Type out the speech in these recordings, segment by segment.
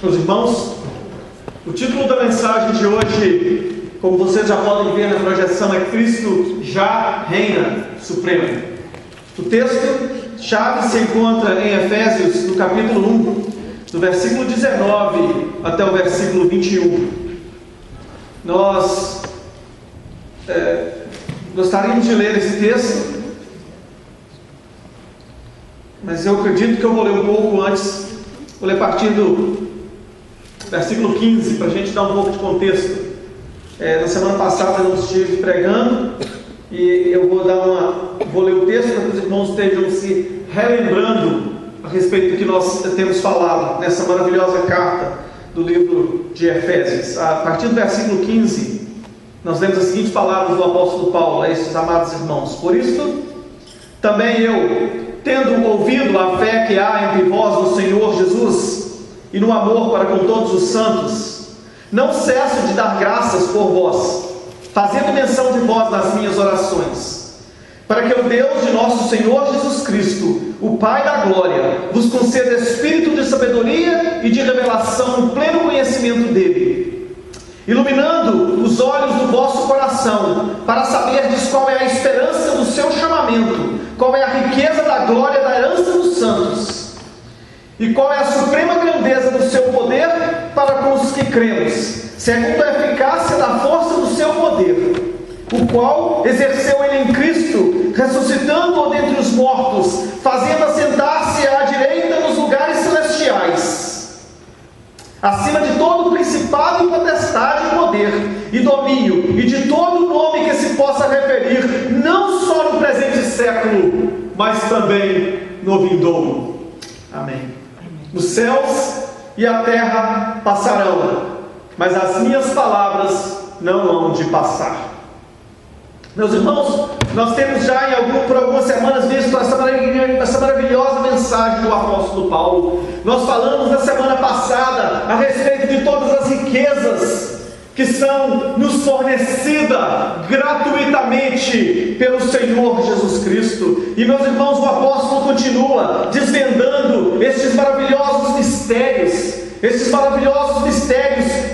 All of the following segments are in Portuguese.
Meus irmãos, o título da mensagem de hoje, como vocês já podem ver na projeção, é Cristo já reina supremo. O texto-chave se encontra em Efésios, no capítulo 1, do versículo 19 até o versículo 21. Nós gostaríamos de ler esse texto, mas eu acredito que eu vou ler um pouco antes. Vou ler partindo do versículo 15, para a gente dar um pouco de contexto. Na semana passada eu estive pregando e eu vou ler o texto para que os irmãos estejam se relembrando a respeito do que nós temos falado nessa maravilhosa carta do livro de Efésios. A partir do versículo 15, nós lemos as seguintes palavras do apóstolo Paulo a estes amados irmãos: Por isso, também eu, tendo ouvido a fé que há entre vós no Senhor Jesus e no amor para com todos os santos, não cesso de dar graças por vós, fazendo menção de vós nas minhas orações, para que o Deus de nosso Senhor Jesus Cristo, o Pai da glória, vos conceda espírito de sabedoria e de revelação no pleno conhecimento dele, iluminando os olhos do vosso coração, para saberdes qual é a esperança do seu chamamento, qual é a riqueza da glória da herança dos santos, e qual é a suprema grandeza do seu poder para com os que cremos, segundo a eficácia da força do seu poder, o qual exerceu ele em Cristo, ressuscitando-o dentre os mortos, fazendo assentar-se à direita nos lugares celestiais, acima de todo principado e potestade e poder e domínio, e de todo nome que se possa referir, não só no presente século, mas também no vindouro. Amém. Os céus e a terra passarão, mas as minhas palavras não hão de passar. Meus irmãos, nós temos já por algumas semanas visto essa maravilhosa mensagem do apóstolo Paulo. Nós falamos na semana passada a respeito de todas as riquezas que são nos fornecidas gratuitamente pelo Senhor Jesus Cristo. E meus irmãos, o apóstolo continua desvendando estes maravilhosos mistérios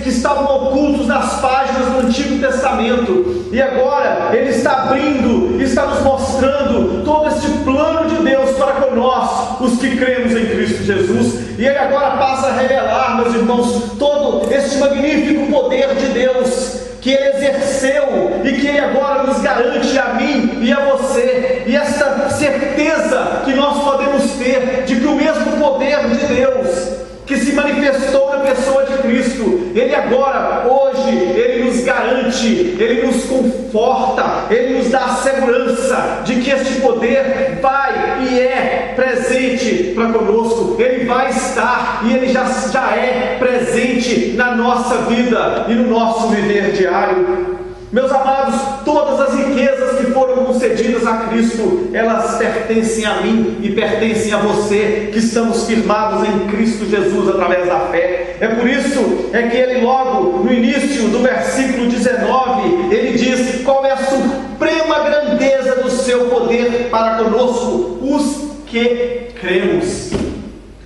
que estavam ocultos nas páginas do Antigo Testamento, e agora ele está abrindo, está nos mostrando todo este plano de Deus para conosco, os que cremos em Cristo Jesus. E ele agora passa a revelar, meus irmãos, todo este magnífico poder de Deus que ele exerceu e que ele agora nos garante a mim e a você, e esta certeza que nós podemos ter de que o mesmo poder de Deus que se manifestou na pessoa de Cristo, ele agora, hoje, ele nos garante, ele nos conforta, ele nos dá a segurança de que este poder vai e é presente para conosco. Ele vai estar e ele já é presente na nossa vida e no nosso viver diário. Meus amados, todas as riquezas que foram concedidas a Cristo, elas pertencem a mim e pertencem a você, que estamos firmados em Cristo Jesus através da fé. É por isso que ele logo no início do versículo 19, ele diz qual é a suprema grandeza do seu poder para conosco, os que cremos,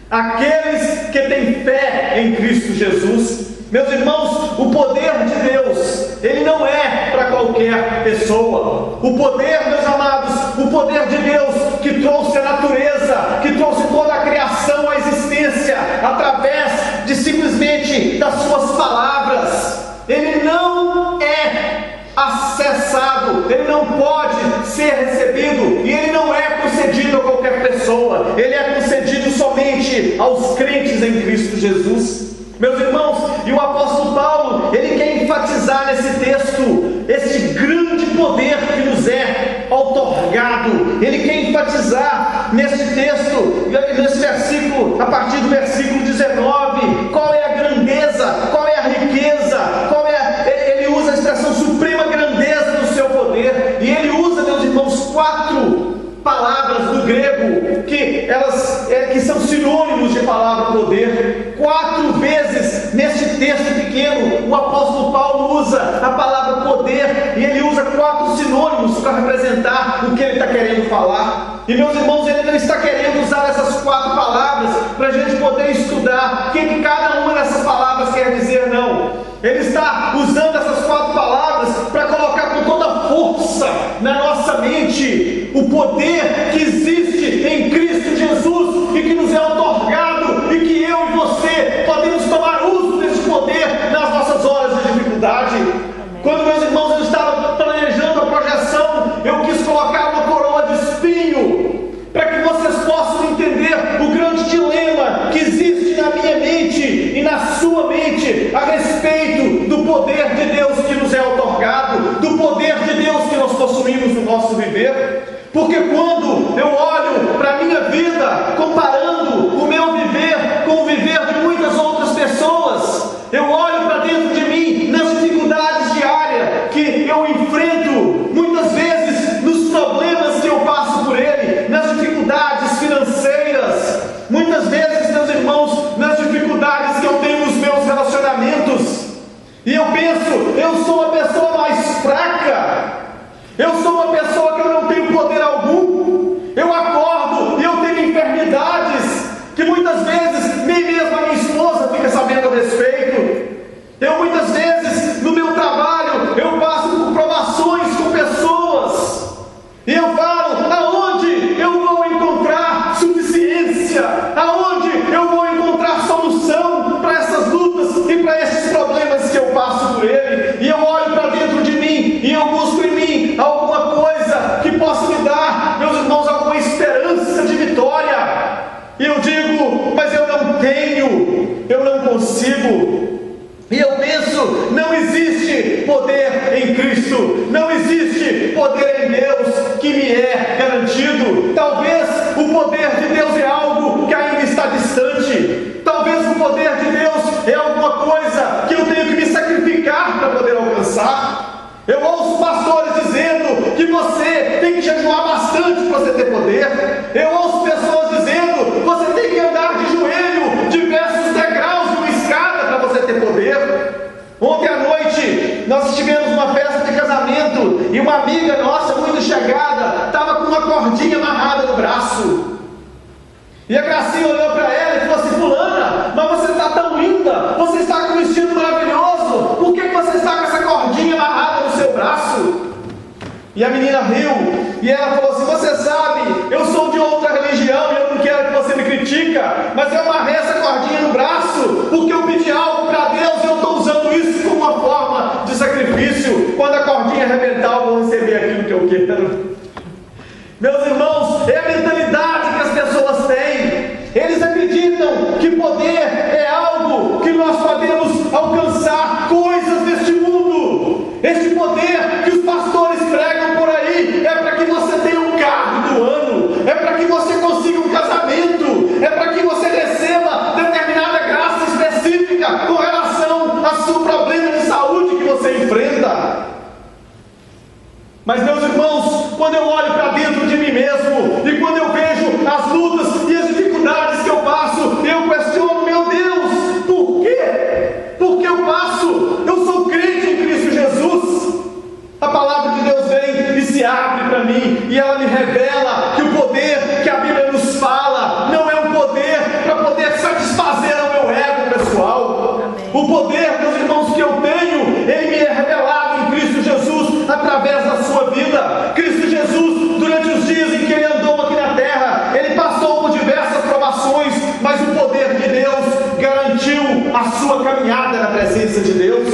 aqueles que têm fé em Cristo Jesus. Meus irmãos, o poder de Deus, ele não é para qualquer pessoa. O poder, meus amados, o poder de Deus que trouxe a natureza, que trouxe toda a criação à existência, através de simplesmente das suas palavras, ele não é acessado, ele não pode ser recebido, e ele não é concedido a qualquer pessoa, ele é concedido somente aos crentes em Cristo Jesus. Meus irmãos, e o apóstolo Paulo, ele quer enfatizar nesse texto esse grande poder que nos é outorgado. Ele quer enfatizar nesse texto, nesse versículo, a partir do versículo 19, qual é a grandeza, qual é a riqueza, ele usa a expressão suprema grandeza do seu poder, e ele usa, meus irmãos, 4 palavras do grego que são sinônimos de palavra poder. 4 vezes neste texto pequeno o apóstolo Paulo usa a palavra poder, e ele usa 4 sinônimos para representar o que ele está querendo falar. E meus irmãos, ele não está querendo usar essas 4 palavras para a gente poder estudar o que cada uma dessas Ele está usando essas 4 palavras para colocar com toda a força na nossa mente o poder que existe em Cristo Jesus e que nos é otorgado, e que eu e você podemos tomar uso desse poder nas nossas horas de dificuldade. Quando, meus irmãos, eu estava planejando a projeção, eu quis colocar uma coroa de espinho, para que vocês possam entender o grande dilema que existe na minha mente e na sua mente a respeito do poder de Deus que nos é otorgado, do poder de Deus que nós possuímos no nosso viver. Porque quando eu olho para a minha vida, comparando o meu viver com o viver de muitas outras pessoas, eu olho para dentro de mim nas dificuldades diárias que eu enfrento, muitas vezes nos problemas que eu passo por ele, nas dificuldades financeiras, muitas vezes, meus irmãos, nas dificuldades que eu tenho nos meus relacionamentos, e eu penso, eu sou a pessoa mais fraca, eu sou uma pessoa que eu não tenho poder algum, eu acordo e eu tenho enfermidades que muitas vezes nem mesmo a minha esposa fica sabendo a respeito. Eu muitas vezes no meu trabalho eu passo por provações com pessoas e eu falo, aonde eu vou encontrar suficiência, aonde eu vou encontrar solução para essas lutas e para esses problemas que eu passo por ele. E eu olho para dentro de mim e eu busco em mim alguma coisa que possa me dar, meus irmãos, alguma esperança de vitória. E eu digo, mas eu não tenho, eu não consigo. E eu penso, não existe poder em Cristo, não existe poder em Deus que me é garantido. Talvez o poder de Deus é algo que ainda está distante. Talvez o poder de Deus é alguma coisa que eu tenho que me sacrificar para poder alcançar. Eu ouço pastores dizendo que você tem que jejuar bastante para você ter poder. Eu ouço pessoas dizendo, você tem que andar de joelho diversos degraus de uma escada para você ter poder. Ontem à noite nós estivemos numa festa de casamento e uma amiga nossa muito chegada estava com uma cordinha amarrada no braço. E a Gracinha olhou para ela e falou assim, fulana, mas você está tão linda, você está com um vestido maravilhoso, por que você está com essa cordinha amarrada no seu braço? E a menina riu, e ela falou assim, você sabe, eu sou de outra religião e eu não quero que você me critica, mas eu amarrei essa cordinha no braço, porque eu pedi algo para Deus e eu estou usando isso como uma forma de sacrifício. Quando a cordinha arrebentar, eu vou receber aquilo que eu quero. Meus irmãos, é a mentalidade que as pessoas têm. Eles acreditam que poder é algo que nós podemos alcançar coisas deste mundo. Este poder que os pastores pregam por aí é para que você tenha um carro do ano, é para que você consiga um casamento, é para que você receba determinada graça específica com relação ao seu problema de saúde que você enfrenta. Mas, meus irmãos, quando eu olho para dentro de mim mesmo e quando eu vejo as lutas e as dificuldades que eu passo, eu questiono, meu Deus, por quê? Por que eu passo? Eu sou crente em Cristo Jesus. A palavra de Deus vem e se abre para mim e ela me revela que o poder que a Bíblia nos fala não é um poder para poder satisfazer o meu ego pessoal. Amém. O poder, meus irmãos, que eu tenho, ele me é revelado em Cristo Jesus através da sua vida. Cristo Jesus, durante os dias em que ele andou aqui na terra, ele passou por diversas provações, mas o poder de Deus garantiu a sua caminhada na presença de Deus.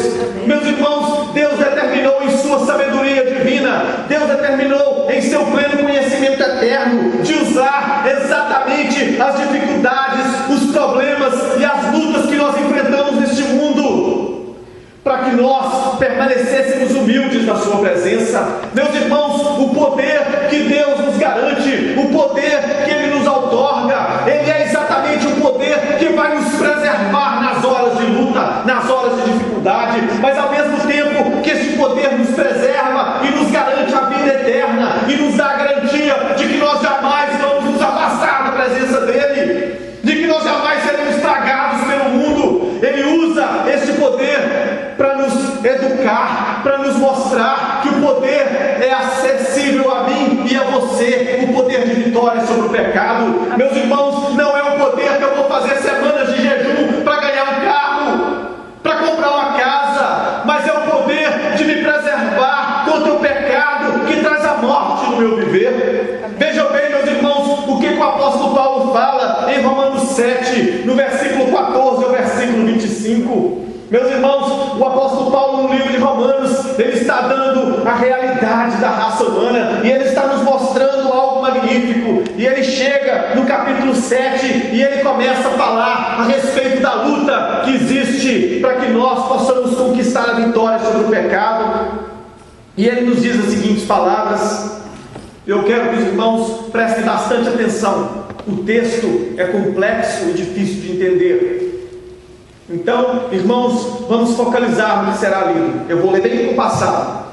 Meus irmãos, Deus determinou em sua sabedoria divina, Deus determinou em seu pleno conhecimento eterno de usar exatamente as dificuldades, os problemas e as lutas que nós enfrentamos neste mundo, para que nós permanecêssemos humildes na sua presença. Meus irmãos, o poder que Deus nos garante, o poder que Ele nos outorga, Ele é exatamente o poder que vai nos preservar nas horas de luta, nas horas de dificuldade, mas ao mesmo tempo que este poder nos preserva e nos garante a vida eterna, e nos dá a garantia de que nós jamais vamos nos afastar da presença dEle, de que nós jamais seremos tragados pelo mundo. Ele usa este poder para nos educar, para nos mostrar que o poder é acessível a mim e a você, o poder de vitória sobre o pecado. Meus irmãos, não é um poder que eu vou fazer semanas de jejum para ganhar um carro, para comprar uma casa. irmãos, o apóstolo Paulo no livro de Romanos, ele está dando a realidade da raça humana, e ele está nos mostrando algo magnífico, e ele chega no capítulo 7, e ele começa a falar a respeito da luta que existe, para que nós possamos conquistar a vitória sobre o pecado, e ele nos diz as seguintes palavras. Eu quero que os irmãos prestem bastante atenção, o texto é complexo e difícil de entender. Então, irmãos, vamos focalizar no que será lido. Eu vou ler bem com o passado.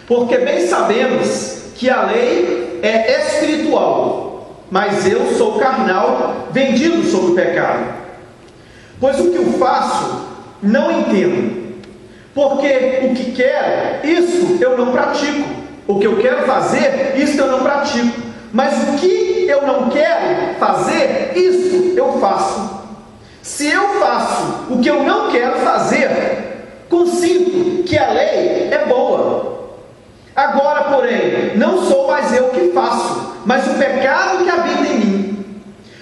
Porque bem sabemos que a lei é espiritual, mas eu sou carnal, vendido sobre o pecado. Pois o que eu faço, não entendo. Porque o que quero, isso eu não pratico. O que eu quero fazer, isso eu não pratico. Mas o que eu não quero fazer, isso eu faço. Se eu faço o que eu não quero fazer, consinto que a lei é boa. Agora, porém, não sou mais eu que faço, mas o pecado que habita em mim.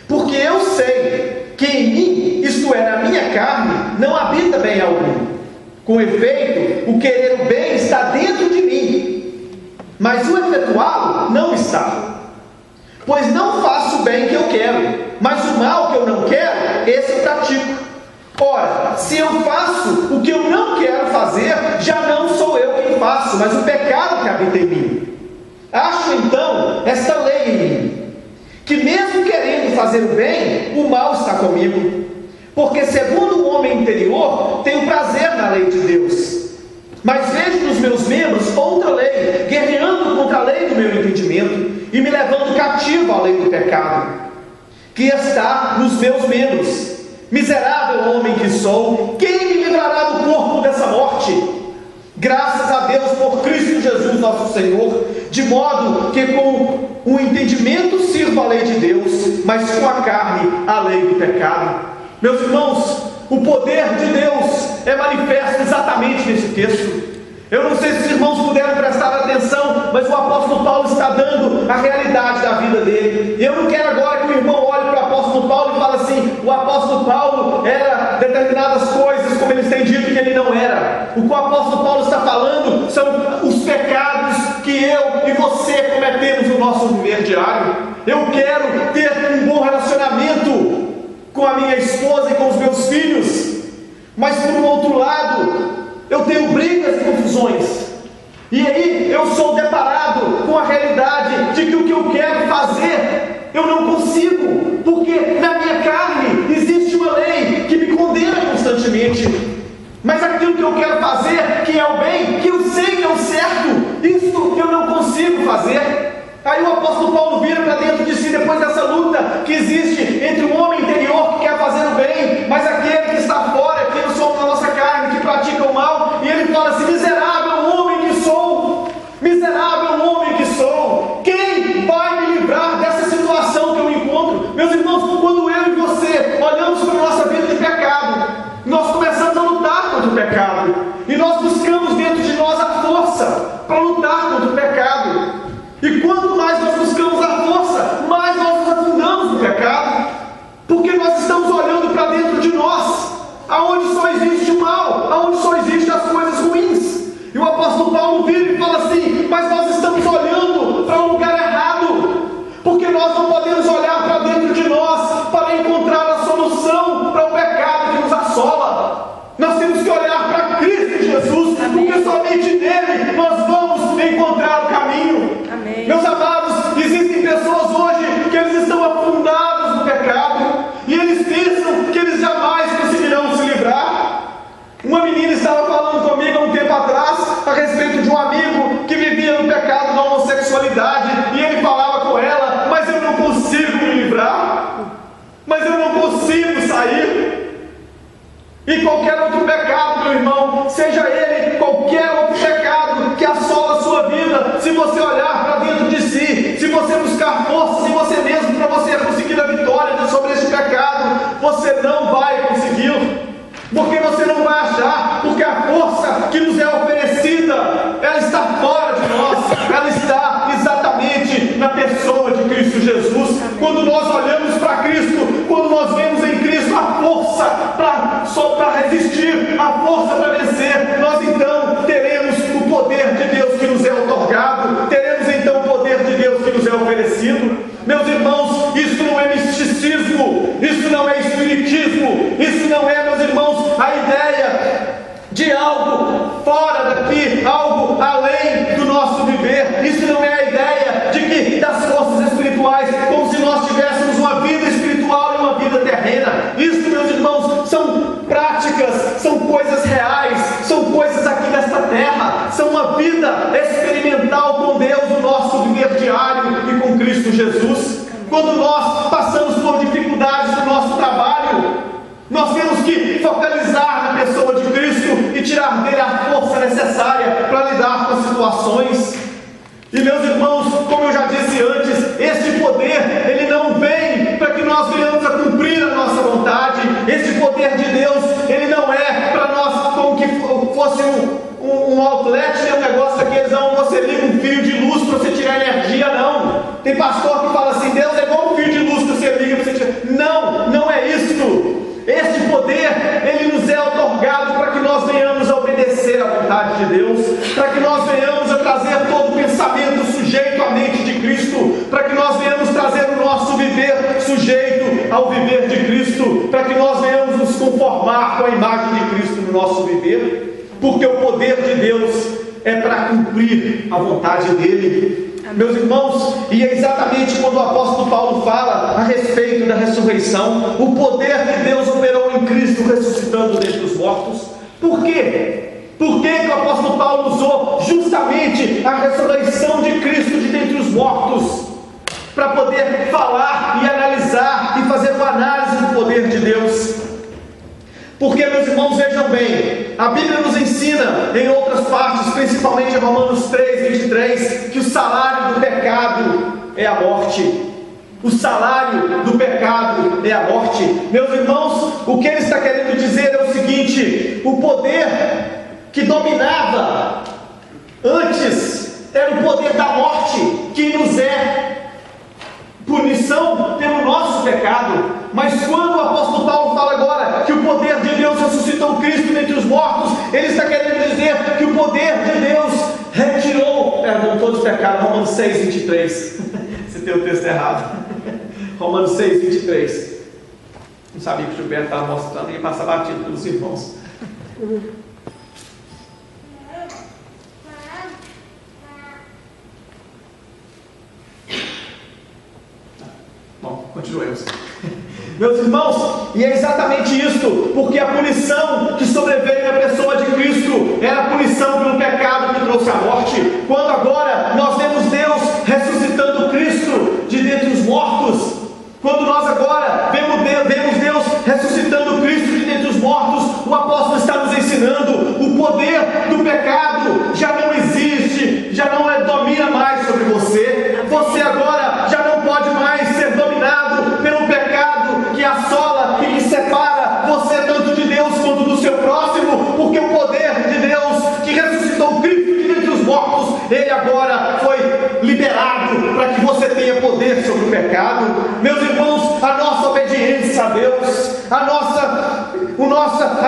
Porque eu sei que em mim, isto é, na minha carne, não habita bem algum. Com efeito, o querer o bem está dentro de mim, mas o efetuá-lo não está. Pois não faço o bem que eu quero, mas o mal que eu não quero, esse eu pratico. Ora, se eu faço o que eu não quero fazer, já não sou eu quem faço, mas o pecado que habita em mim. Acho então esta lei em mim, que mesmo querendo fazer o bem, o mal está comigo. Porque segundo o homem interior, tenho prazer na lei de Deus. Mas vejo nos meus membros outra lei, guerreando contra a lei do meu entendimento, e me levando cativo à lei do pecado, que está nos meus membros. Miserável homem que sou, quem me livrará do corpo dessa morte? Graças a Deus por Cristo Jesus nosso Senhor, de modo que com o entendimento sirvo a lei de Deus, mas com a carne a lei do pecado. Meus irmãos, o poder de Deus é manifesto exatamente nesse texto. Eu não sei se os irmãos puderam prestar atenção, mas o apóstolo Paulo está dando a realidade da vida dele. E eu não quero agora que o irmão olhe para o apóstolo Paulo e fale assim: o apóstolo Paulo era determinadas coisas, como eles têm dito que ele não era. O que o apóstolo Paulo está falando são os pecados que eu e você cometemos no nosso viver diário. Eu quero ter um bom relacionamento com a minha esposa e com os meus filhos, mas por um outro lado, eu tenho brigas e confusões, e aí eu sou deparado com a realidade de que o que eu quero fazer, eu não consigo, porque na minha carne existe uma lei que me condena constantemente, mas aquilo que eu quero fazer, que é o bem, que eu sei que é o certo, isso eu não consigo fazer. Aí o apóstolo Paulo vira para dentro de si, depois dessa luta que existe entre o homem interior que quer fazer o bem, mas aquele que está fora, que não somos na nossa carne, que pratica o mal, e ele fala assim: miserável homem que sou, miserável homem que sou, quem vai me livrar dessa situação que eu me encontro? Meus irmãos, quando eu e você olhamos para a nossa vida de pecado, nós começamos a lutar contra o pecado, e nós buscamos dentro de nós a força para lutar contra o pecado. E quanto mais nós buscamos a força, mais nós nos afundamos no pecado, porque nós estamos olhando para dentro de nós, aonde só existe o mal, aonde só existem as coisas ruins. E o apóstolo Paulo vira e fala assim: mas nós estamos olhando para um lugar errado, porque nós não podemos olhar para dentro de nós para encontrar a solução para o pecado que nos assola. Nós temos que olhar para Cristo Jesus, porque somente nele nós vamos encontrar o caminho. Amém. Meus amados, existem pessoas hoje que eles estão afundados no pecado, e eles pensam que eles jamais conseguirão se livrar. Uma menina estava falando comigo há um tempo atrás a respeito de um amigo que vivia no pecado da homossexualidade, e ele falava com ela: mas eu não consigo me livrar, mas eu não consigo sair. E qualquer outro pecado, meu irmão, seja ele qualquer outro pecado que assola a sua vida, se você olhar para dentro de si, se você buscar forças em você mesmo para você conseguir a vitória sobre este pecado, você não vai conseguir, porque você não vai achar, porque a força que nos é oferecida, ela está fora de nós, ela está exatamente na pessoa de Cristo Jesus. Quando nós olhamos para Cristo, quando nós vemos em Cristo a força para resistir vida experimental com Deus no nosso viver diário e com Cristo Jesus. Quando nós passamos por dificuldades no nosso trabalho, nós temos que focalizar na pessoa de Cristo e tirar dele a força necessária para lidar com as situações. E meus irmãos, como eu já disse antes, este poder, ele não vem para que nós venhamos a cumprir a nossa vontade. Este poder de Deus, ele não é para nós como que fosse um outlet, um negócio daqueles onde você liga um fio de luz para você tirar energia, não. Tem pastor que fala assim, Deus é igual um fio de luz que você liga para você tirar. Não, não é isso. Este poder, ele nos é otorgado para que nós venhamos a obedecer à vontade de Deus, para que nós venhamos a trazer todo o pensamento sujeito à mente de Cristo, para que nós venhamos trazer o nosso viver sujeito ao viver de Cristo, para que nós venhamos nos conformar com a imagem de Cristo no nosso viver, porque o poder de Deus é para cumprir a vontade dele. Meus irmãos, e é exatamente quando o apóstolo Paulo fala a respeito da ressurreição, o poder de Deus operou em Cristo ressuscitando dentre os mortos. Por quê? Por que o apóstolo Paulo usou justamente a ressurreição de Cristo de dentre os mortos? Para poder falar e analisar e fazer uma análise do poder de Deus. Porque, meus irmãos, vejam bem, a Bíblia nos ensina em outras partes, principalmente em Romanos 3:23, que o salário do pecado é a morte. O salário do pecado é a morte. Meus irmãos, o que ele está querendo dizer é o seguinte: o poder que dominava antes era o poder da morte, que nos é punição pelo nosso pecado. Mas quando o apóstolo Paulo fala agora que o poder de Deus ressuscitou Cristo dentre os mortos, ele está querendo dizer que o poder de Deus retirou perdão todos os pecados. Romanos 6:23. Você tem o texto errado. Romanos 6:23. Não sabia que o Gilberto estava mostrando, ia passar batido pelos irmãos. Bom, continuemos. Meus irmãos, e é exatamente isso, porque a punição que sobreveio na pessoa de Cristo era a punição pelo pecado que trouxe a morte. Quando agora nós vemos Deus ressuscitando Cristo de dentre os mortos, quando nós agora vemos Deus ressuscitando Cristo de dentre os mortos, o apóstolo está nos ensinando: o poder do pecado já não existe, já não domina mais sobre você. Você agora já não pode mais ser dominado pelo pecado que assola e que separa você tanto de Deus quanto do seu próximo, porque o poder de Deus que ressuscitou Cristo de dentre os mortos, ele agora foi liberado para que você tenha poder sobre o pecado. Meus irmãos, a nossa obediência a Deus, a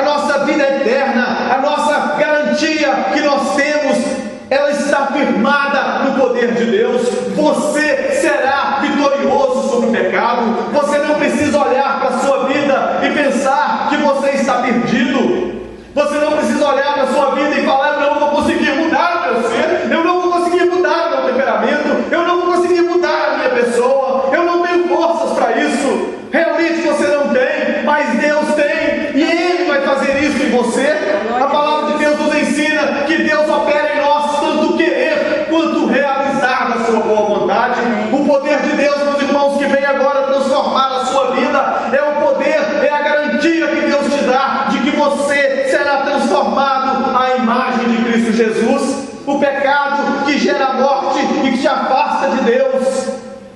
nossa vida eterna, a nossa garantia que nós temos, ela está firmada no poder de Deus. Você será vitorioso sobre o pecado. Você não precisa olhar para a sua vida e pensar que você está perdido. Você não precisa olhar para a sua vida e falar: eu não vou conseguir mudar o meu ser, eu não vou conseguir mudar o meu temperamento, eu não vou conseguir mudar a minha pessoa, eu não tenho forças para isso. Realmente você não tem, mas Deus tem, e Ele vai fazer isso em você. A palavra de Deus nos ensina que Deus opera em nós tanto querer quanto realizar na sua boa vontade. O poder de Deus, meus irmãos, que vem agora transformar a sua vida, é o poder, é a garantia que Deus te dá de que você será transformado à imagem de Cristo Jesus. O pecado que gera a morte e que te afasta de Deus,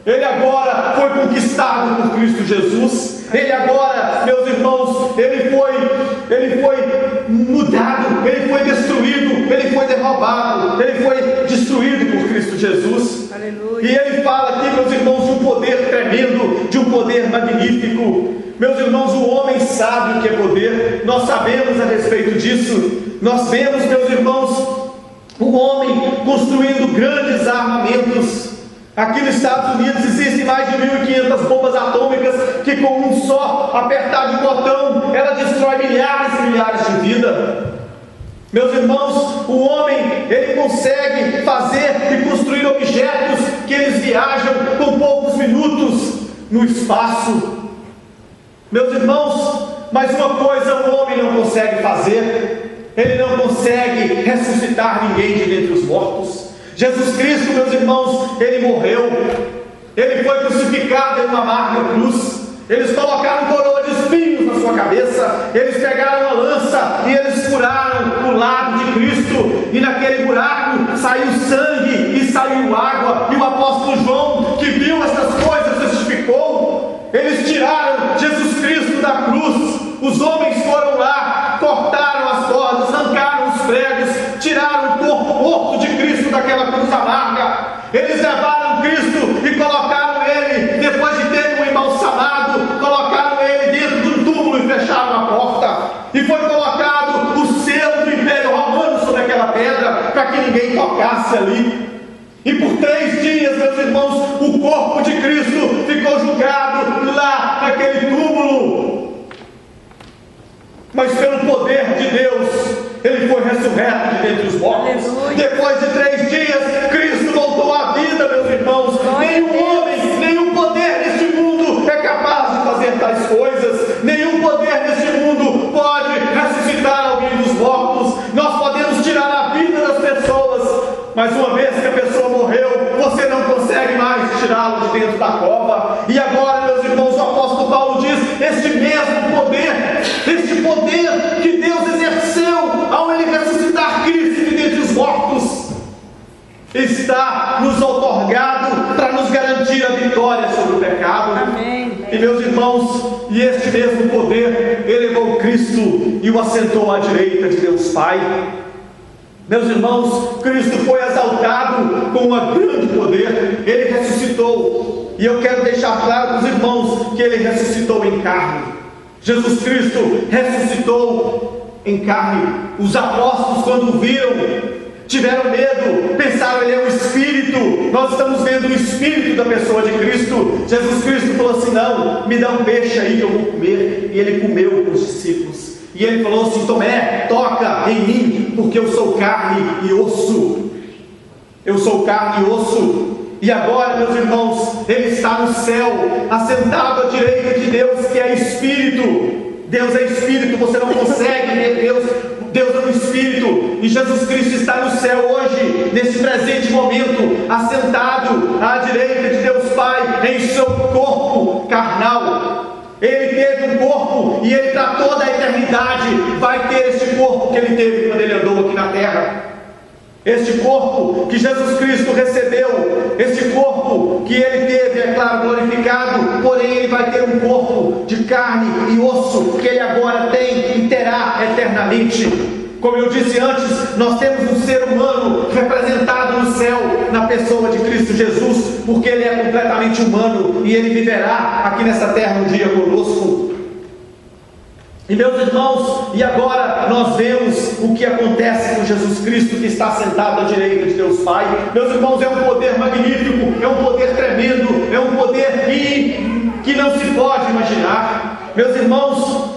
ele agora foi conquistado por Cristo Jesus. Ele agora, meus irmãos, ele foi mudado, ele foi destruído, ele foi derrubado, ele foi destruído por Cristo Jesus. Aleluia. E ele fala aqui, meus irmãos, de um poder tremendo, de um poder magnífico. Meus irmãos, o homem sabe o que é poder. Nós sabemos a respeito disso. Nós vemos, meus irmãos, o homem construindo grandes armamentos. Aqui nos Estados Unidos existem mais de 1.500 bombas atômicas que, com um só apertar de botão, ela destrói milhares e milhares de vidas. Meus irmãos, o homem, ele consegue fazer e construir objetos que eles viajam com poucos minutos no espaço. Meus irmãos, mas uma coisa o homem não consegue fazer: Ele não consegue ressuscitar ninguém de dentre os mortos. Jesus Cristo, meus irmãos, Ele morreu. Ele foi crucificado em uma amarga cruz. Eles colocaram coroa de espinhos na sua cabeça. Eles pegaram uma lança e eles furaram o lado de Cristo. E naquele buraco saiu sangue e saiu água. E o apóstolo João, que viu essas coisas, testificou. Eles tiraram Jesus Cristo da cruz. Os homens foram lá, cortaram as cordas, arrancaram os pregos, tiraram o corpo morto de Cristo daquela cruz amarga. Eles levaram Cristo e colocaram Ele, depois de terem o embalsamado, colocaram Ele dentro do túmulo e fecharam a porta. E foi colocado o selo do Império Romano sobre aquela pedra, para que ninguém tocasse ali. E por 3 dias, meus irmãos, o corpo de Cristo ficou julgado lá naquele túmulo. Mas pelo poder de Deus, Ele foi ressurreto de dentre os mortos. Aleluia. Depois de 3 dias, Cristo voltou à vida, meus irmãos. Nenhum homem, nenhum poder neste mundo é capaz de fazer tais coisas. Nenhum poder neste mundo pode ressuscitar alguém dos mortos. Nós podemos tirar a vida das pessoas, mas uma vez que a pessoa morreu, você não consegue mais tirá-lo de dentro da cova. E agora, meus irmãos, o apóstolo Paulo diz: este mesmo poder, este poder que Deus exerceu ao Ele ressuscitar Cristo de dentre os mortos, está nos outorgado para nos garantir a vitória sobre o pecado. Amém. E meus irmãos, e este mesmo poder elevou Cristo e o assentou à direita de Deus Pai. Meus irmãos, Cristo foi exaltado com um grande poder. Ele ressuscitou. E eu quero deixar claro para os irmãos que Ele ressuscitou em carne. Jesus Cristo ressuscitou em carne. Os apóstolos, quando viram, tiveram medo, pensaram: Ele é um Espírito. Nós estamos vendo o Espírito da pessoa de Cristo. Jesus Cristo falou assim: não, me dá um peixe aí que eu vou comer. E Ele comeu com os discípulos. E Ele falou assim: Tomé, toca em mim, porque eu sou carne e osso. Eu sou carne e osso. E agora, meus irmãos, Ele está no céu, assentado à direita de Deus, que é Espírito. Deus é Espírito, você não consegue ver Deus. Deus é um Espírito. E Jesus Cristo está no céu hoje, nesse presente momento, assentado à direita de Deus Pai, em seu corpo carnal. Ele teve um corpo e Ele para toda a eternidade vai ter este corpo que Ele teve quando Ele andou aqui na terra. Este corpo que Jesus Cristo recebeu, este corpo que Ele teve, é claro, glorificado, porém Ele vai ter um corpo de carne e osso, que Ele agora tem e terá eternamente. Como eu disse antes, nós temos um ser humano representado no céu, na pessoa de Cristo Jesus, porque Ele é completamente humano e Ele viverá aqui nessa terra um dia conosco. E meus irmãos, e agora nós vemos o que acontece com Jesus Cristo, que está sentado à direita de Deus Pai. Meus irmãos, é um poder magnífico, é um poder tremendo, é um poder que não se pode imaginar. Meus irmãos,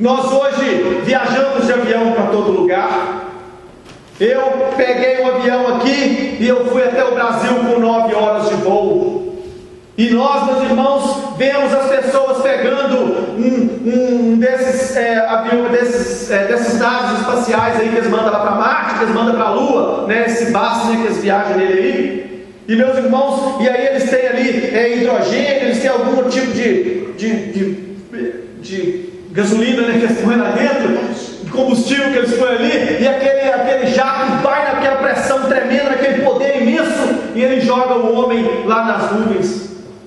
nós hoje viajamos de avião para todo lugar. Eu peguei um avião aqui e eu fui até o Brasil com 9 horas de voo. E nós, meus irmãos, vemos as pessoas pegando desses aviões, desses dados espaciais aí que eles mandam lá para Marte, que eles mandam para a Lua, né, esse básico, né, que eles viajam nele aí. E meus irmãos, e aí eles têm ali hidrogênio, eles têm algum tipo de gasolina, né, que eles põem lá dentro, de combustível que eles põem ali, e aquele jato vai naquela pressão tremenda, naquele poder imenso, e ele joga o homem lá nas nuvens.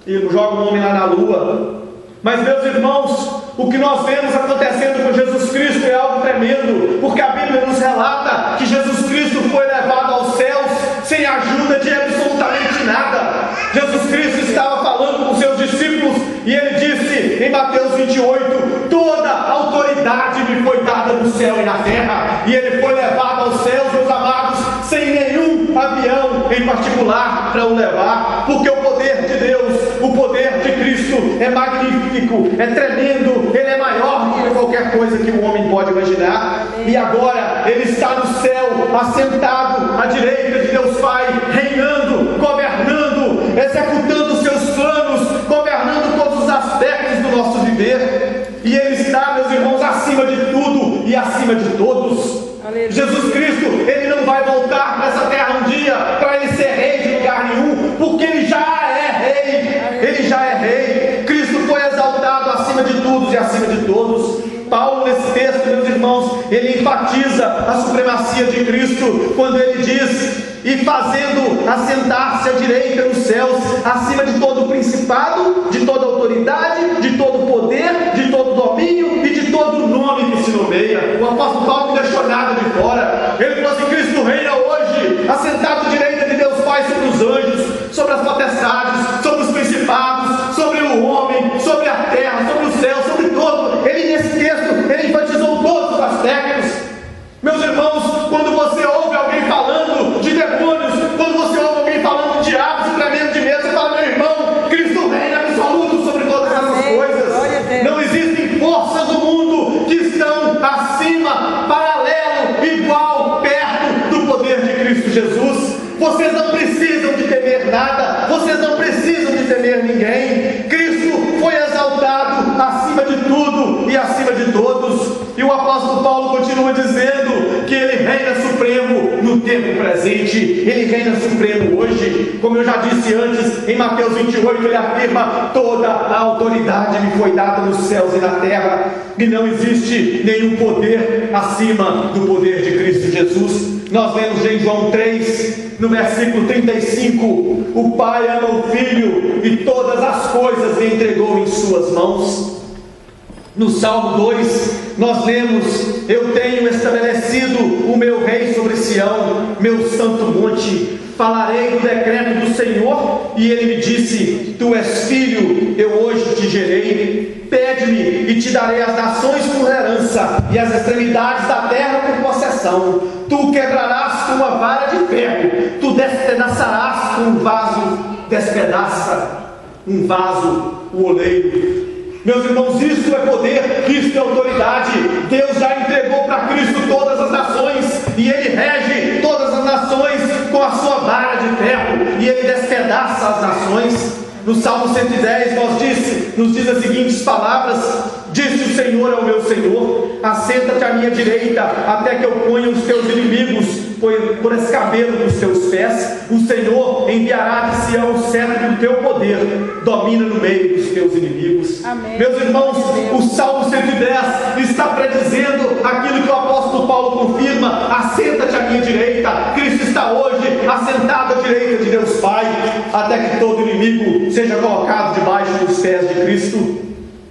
E joga o homem lá na lua. Mas meus irmãos, o que nós vemos acontecendo com Jesus Cristo é algo tremendo, porque a Bíblia nos relata que Jesus Cristo foi levado aos céus sem a ajuda de absolutamente nada. Jesus Cristo estava falando com seus discípulos e Ele disse em Mateus 28: toda autoridade me foi dada no céu e na terra. E Ele foi levado aos céus, meus amados, sem nenhum avião em particular para o levar, porque o poder de Deus, o poder de Cristo é magnífico, é tremendo, Ele é maior do que qualquer coisa que o homem pode imaginar. E agora Ele está no céu, assentado à direita de Deus Pai, reinando, governando, executando os seus planos, governando todos os aspectos do nosso viver. E Ele está, meus irmãos, acima de tudo e acima de todos. Ele já é rei. Cristo foi exaltado acima de tudo e acima de todos. Paulo, nesse texto, meus irmãos, ele enfatiza a supremacia de Cristo quando ele diz: e fazendo assentar-se à direita nos céus, acima de todo principado, de toda autoridade, de todo poder, de todo domínio e de todo nome que se nomeia. O apóstolo Paulo não deixou nada de fora. Ele falou assim: Cristo reina hoje, assentado à direita de Deus Pai, sobre os anjos, sobre as potestades, sobre os principados, sobre o homem, sobre a terra, sobre o céu, sobre todo. Ele, nesse texto, ele enfatizou todos os aspectos. Meus irmãos, quando você ouve alguém falando de demônios, quando você ouve alguém falando de diabos e tremendo de medo, você fala: meu irmão, Cristo reina absoluto sobre todas essas coisas. Não existem forças do mundo que estão acima, paralelo, igual, perto do poder de Cristo Jesus. Vocês não precisam de temer nada, vocês não precisam de temer ninguém. Cristo foi exaltado acima de tudo e acima de todos. E o apóstolo Paulo continua dizendo que ele reina supremo no tempo presente, ele reina supremo hoje. Como eu já disse antes, em Mateus 28 ele afirma: toda a autoridade me foi dada nos céus e na terra, e não existe nenhum poder acima do poder de Cristo Jesus. Nós lemos em João 3, no versículo 35, o Pai ama o Filho e todas as coisas lhe entregou em suas mãos. No Salmo 2, nós lemos: eu tenho estabelecido o meu rei sobre Sião, meu santo monte. Falarei do decreto do Senhor, e ele me disse: tu és filho, eu hoje te gerei. Pede-me e te darei as nações por herança e as extremidades da terra por possessão. Tu quebrarás com uma vara de ferro, tu despedaçarás com um vaso, despedaça um vaso o oleiro. Meus irmãos, isto é poder, isto é autoridade. Deus já entregou para Cristo todas as nações, e Ele rege todas as nações com a sua vara de ferro, e Ele despedaça as nações. No Salmo 110 nos diz as seguintes palavras: disse o Senhor ao meu Senhor: assenta-te à minha direita, até que eu ponha os teus inimigos por escabelo dos teus pés. O Senhor enviará de Sião o cetro do teu poder, domina no meio dos teus inimigos. Amém. Meus irmãos, o Salmo 110 está predizendo aquilo que o apóstolo Paulo confirma: assenta-te à minha direita. Cristo está hoje assentado à direita de Deus Pai, até que todo inimigo seja colocado debaixo dos pés de Cristo.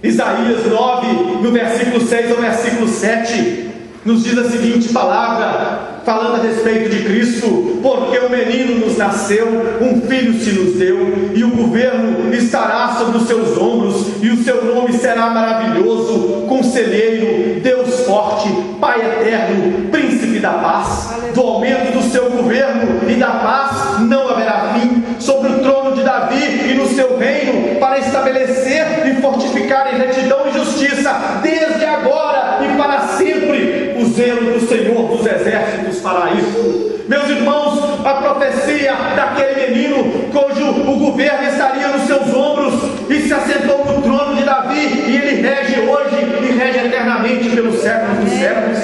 Isaías 9, no versículo 6 ao versículo 7, nos diz a seguinte palavra, falando a respeito de Cristo: porque um menino nos nasceu, um filho se nos deu, e o governo estará sobre os seus ombros, e o seu nome será maravilhoso, Conselheiro, Deus forte, Pai eterno, Príncipe da paz. Do aumento do seu governo e da paz não haverá fim, sobre o trono de Davi e no seu reino, para estabelecer e fortificar em retidão e justiça, desde agora e para sempre. O zelo do Senhor dos exércitos fará isso. Meus irmãos, a profecia daquele menino cujo o governo estaria nos seus ombros, e se assentou no trono de Davi, e ele rege hoje e rege eternamente pelos séculos dos séculos.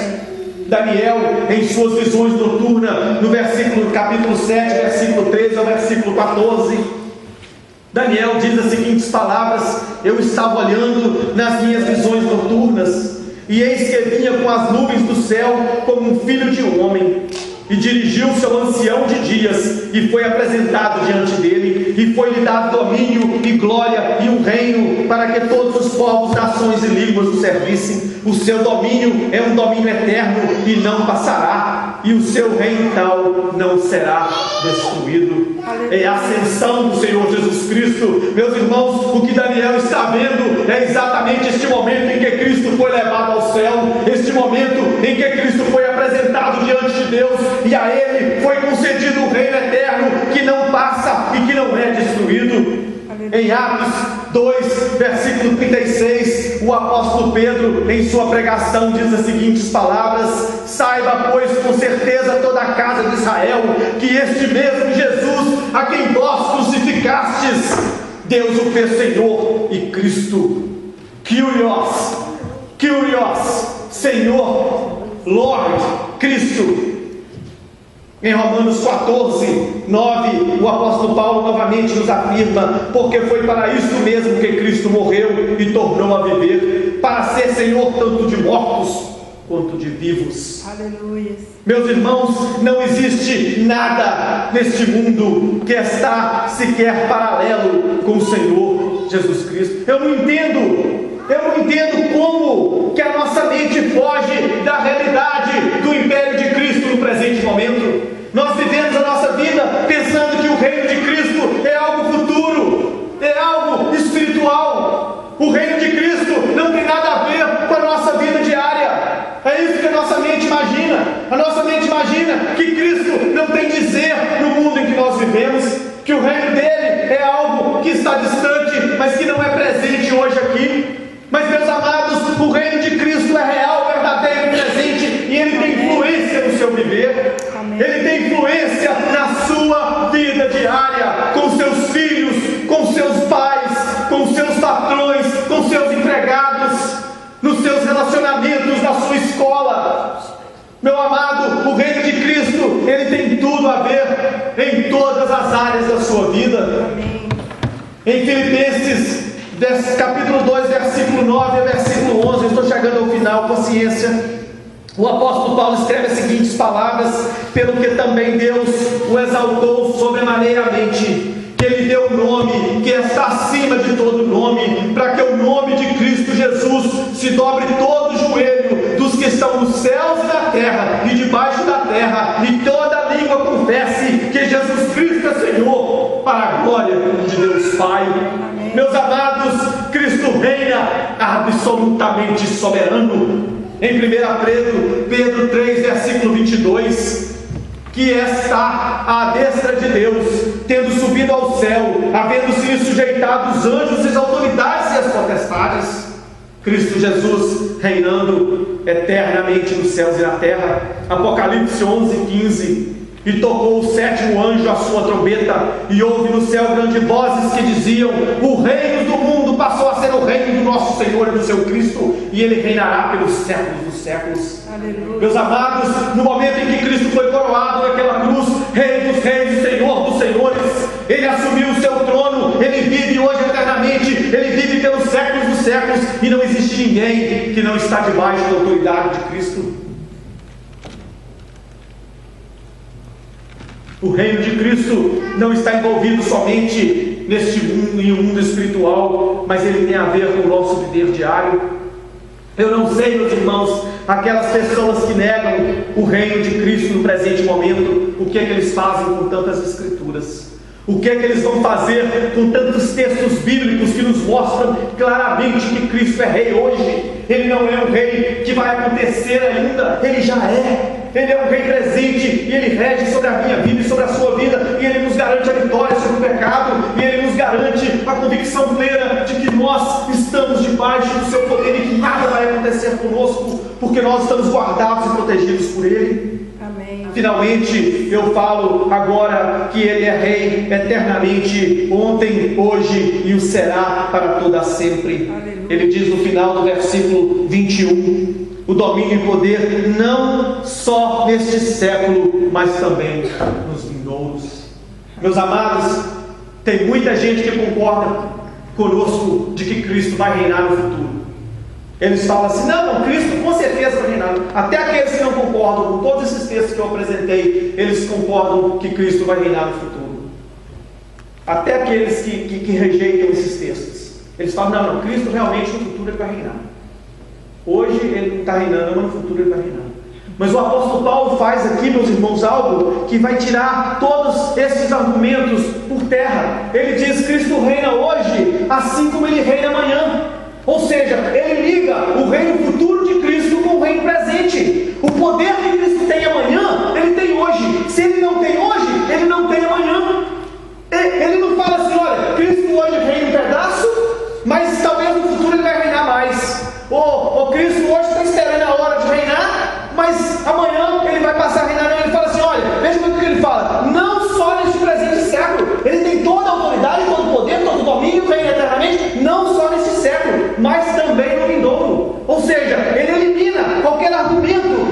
Daniel, em suas visões noturnas, no capítulo 7, versículo 13 ao versículo 14, Daniel diz as seguintes palavras: eu estava olhando nas minhas visões noturnas, e eis que vinha com as nuvens do céu como um filho de um homem, e dirigiu-se ao ancião de dias, e foi apresentado diante dele, e foi-lhe dado domínio e glória e um reino, para que todos os povos, nações e línguas o servissem. O seu domínio é um domínio eterno e não passará, e o seu reino tal não será destruído. É a ascensão do Senhor Jesus Cristo. Meus irmãos, o que Daniel está vendo é exatamente este momento em que Cristo foi levado ao céu, este momento em que Cristo foi apresentado diante de Deus, e a ele foi concedido um reino eterno que não passa e que não é destruído. Em Atos 2, versículo 36, o apóstolo Pedro, em sua pregação, diz as seguintes palavras: saiba, pois, com certeza toda a casa de Israel, que este mesmo Jesus, a quem vós crucificastes, Deus o fez Senhor e Cristo. Kyrios, Senhor, Lord, Cristo. Em Romanos 14, 9, o apóstolo Paulo novamente nos afirma: porque foi para isto mesmo que Cristo morreu e tornou a viver, para ser Senhor tanto de mortos quanto de vivos. Aleluia. Meus irmãos, não existe nada neste mundo que está sequer paralelo com o Senhor Jesus Cristo. Eu não entendo como que a nossa mente foge da realidade do império de Cristo no presente momento. Nós vivemos a nossa vida pensando que o reino de Cristo é algo futuro, é algo espiritual. O reino de Cristo não tem nada a ver com a nossa vida diária. É isso que a nossa mente imagina. A nossa mente imagina que Cristo não tem dizer no mundo em que nós vivemos, que o reino dele é algo que está distante, mas que não é presente hoje aqui. Mas, meus amados, o reino de Cristo é real, verdadeiro, presente, e ele tem influência no seu viver. Amém. Ele tem influência na sua vida diária, com seus filhos, com seus pais, com seus patrões, com seus empregados, nos seus relacionamentos, na sua escola. Meu amado, o reino de Cristo, ele tem tudo a ver em todas as áreas da sua vida. Amém. Em Filipenses capítulo 2, versículo 9 a versículo 11, eu estou chegando ao final, paciência. O apóstolo Paulo escreve as seguintes palavras: pelo que também Deus o exaltou sobremaneiramente, que ele deu o nome que está acima de todo nome, para que o nome de Cristo Jesus se dobre todo o joelho dos que estão nos céus e na terra e debaixo da terra, e toda língua confesse que Jesus Cristo é Senhor, para a glória de Deus Pai. Meus amados, Cristo reina absolutamente soberano. Em 1 Pedro 3, versículo 22, que está à destra de Deus, tendo subido ao céu, havendo se sujeitado os anjos e as autoridades e as potestades. Cristo Jesus reinando eternamente nos céus e na terra. Apocalipse 11, 15. E tocou o sétimo anjo a sua trombeta, e houve no céu grandes vozes que diziam: o reino do mundo passou a ser o reino do nosso Senhor e do seu Cristo, e ele reinará pelos séculos dos séculos. Aleluia. Meus amados, no momento em que Cristo foi coroado naquela cruz, Rei dos reis e Senhor dos senhores, ele assumiu o seu trono, ele vive hoje eternamente, ele vive pelos séculos dos séculos, e não existe ninguém que não está debaixo da autoridade de Cristo. O reino de Cristo não está envolvido somente neste mundo, em um mundo espiritual, mas ele tem a ver com o nosso viver diário. Eu não sei, meus irmãos, aquelas pessoas que negam o reino de Cristo no presente momento, o que é que eles fazem com tantas escrituras? O que é que eles vão fazer com tantos textos bíblicos que nos mostram claramente que Cristo é rei hoje? Ele não é um rei que vai acontecer ainda, ele já é. Ele é um rei presente, e ele rege sobre a minha vida e sobre a sua vida, e ele nos garante a vitória sobre o pecado, e ele nos garante a convicção plena de que nós estamos debaixo do seu poder e que nada vai acontecer conosco, porque nós estamos guardados e protegidos por ele. Amém. Finalmente, eu falo agora que ele é rei eternamente, ontem, hoje e o será para toda sempre. Aleluia. Ele diz no final do versículo 21, o domínio e poder não só neste século, mas também nos vindouros. Meus amados, tem muita gente que concorda conosco de que Cristo vai reinar no futuro. Eles falam assim: não, Cristo com certeza vai reinar. Até aqueles que não concordam com todos esses textos que eu apresentei, eles concordam que Cristo vai reinar no futuro. Até aqueles que rejeitam esses textos, eles falam: não, Cristo realmente no futuro ele vai reinar. Hoje ele não está reinando, mas no futuro ele vai reinar. Mas o apóstolo Paulo faz aqui, meus irmãos, algo que vai tirar todos esses argumentos por terra. Ele diz: Cristo reina hoje, assim como ele reina amanhã. Ou seja, ele liga o reino futuro de Cristo com o reino presente. O poder que Cristo tem amanhã, ele tem hoje. Se ele não tem hoje, ele não tem amanhã. Ele não fala assim: olha, Cristo hoje reina um pedaço, mas talvez no futuro ele vai reinar mais. Ou Cristo hoje está esperando a hora de reinar, mas amanhã ele vai passar a reinar. Não, ele fala assim: olha, veja o que ele fala. Não só neste presente século, ele tem toda a autoridade, todo o poder, todo o domínio, reina eternamente, não só neste século, mas também no vindouro. Ou seja, ele elimina qualquer argumento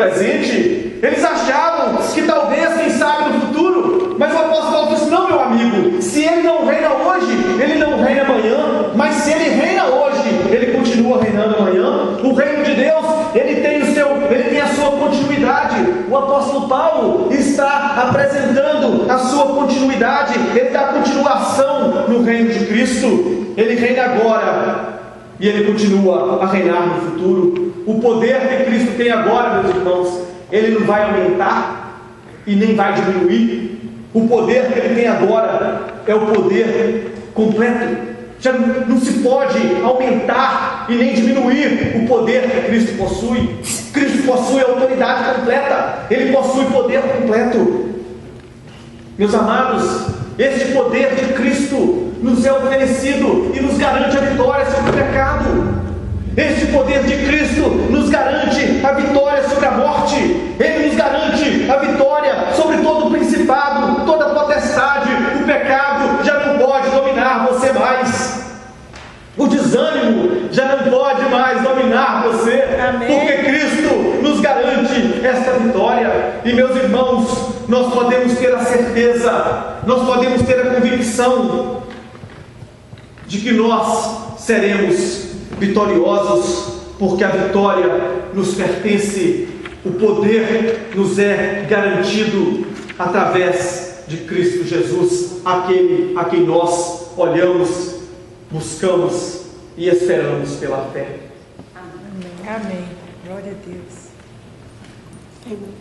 presente, eles achavam que talvez, quem sabe, no futuro, mas o apóstolo Paulo disse: não, meu amigo, se ele não reina hoje, ele não reina amanhã, mas se ele reina hoje, ele continua reinando amanhã. O reino de Deus, ele tem a sua continuidade. O apóstolo Paulo está apresentando a sua continuidade, ele dá continuação no reino de Cristo. Ele reina agora e ele continua a reinar no futuro. O poder que Cristo tem agora, meus irmãos, ele não vai aumentar e nem vai diminuir. O poder que ele tem agora é o poder completo. Já não se pode aumentar e nem diminuir o poder que Cristo possui. Cristo possui autoridade completa, ele possui poder completo. Meus amados, este poder de Cristo nos é oferecido e nos garante a vitória sobre o pecado. Este poder de Cristo nos garante a vitória sobre a morte. Ele nos garante a vitória sobre todo o principado, toda a potestade. O pecado já não pode dominar você mais. O desânimo já não pode mais dominar você. Amém. Porque Cristo nos garante esta vitória. E, meus irmãos, nós podemos ter a certeza, nós podemos ter a convicção de que nós seremos vitoriosos, porque a vitória nos pertence, o poder nos é garantido através de Cristo Jesus, aquele a quem nós olhamos, buscamos e esperamos pela fé. Amém. Amém. Glória a Deus. Amém.